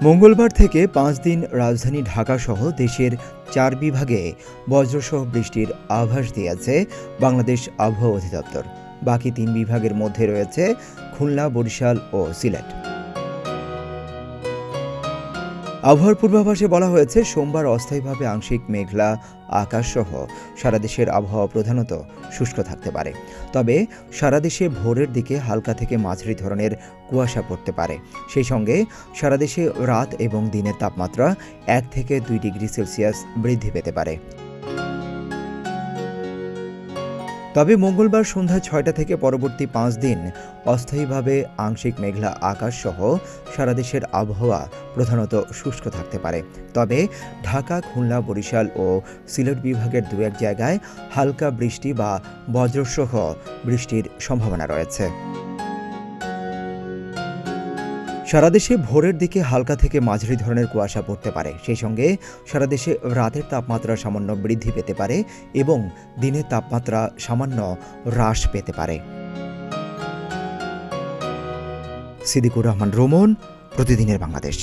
মঙ্গলবার থেকে 5 দিন রাজধানী ঢাকাসহ দেশের 4 বিভাগে বজ্রসহ বৃষ্টির আভাস দিয়েছে বাংলাদেশ আবহাওয়া অধিদপ্তর। বাকি 3 বিভাগের মধ্যে রয়েছে খুলনা, বরিশাল ও সিলেট। আবহাওয়ার পূর্বাভাসে বলা হয়েছে, সোমবার অস্থায়ীভাবে আংশিক মেঘলা আকাশসহ সারা দেশের আবহাওয়া প্রধানত শুষ্ক থাকতে পারে। তবে সারা দেশে ভোরের দিকে হালকা থেকে মাঝারি ধরনের কুয়াশা পড়তে পারে। সেই সঙ্গে সারা দেশে রাত এবং দিনের তাপমাত্রা 1 থেকে 2 ডিগ্রি সেলসিয়াস বৃদ্ধি পেতে পারে। তবে মঙ্গলবার সন্ধ্যা 6টা থেকে পরবর্তী 5 দিন অস্থায়ীভাবে আংশিক মেঘলা আকাশসহ সারা দেশের আবহাওয়া প্রধানত শুষ্ক থাকতে পারে। তবে ঢাকা, খুলনা, বরিশাল ও সিলেট বিভাগের 2-1 জায়গায় হালকা বৃষ্টি বা বজ্রসহ বৃষ্টির সম্ভাবনা রয়েছে। সারা দেশে ভোরের দিকে হালকা থেকে মাঝারি ধরনের কুয়াশা পড়তে পারে। সেই সঙ্গে সারা দেশে রাতের তাপমাত্রা সামান্য বৃদ্ধি পেতে পারে এবং দিনের তাপমাত্রা সামান্য হ্রাস পেতে পারে। সিদ্দিকুর রহমান রোমন, প্রতিদিনের বাংলাদেশ।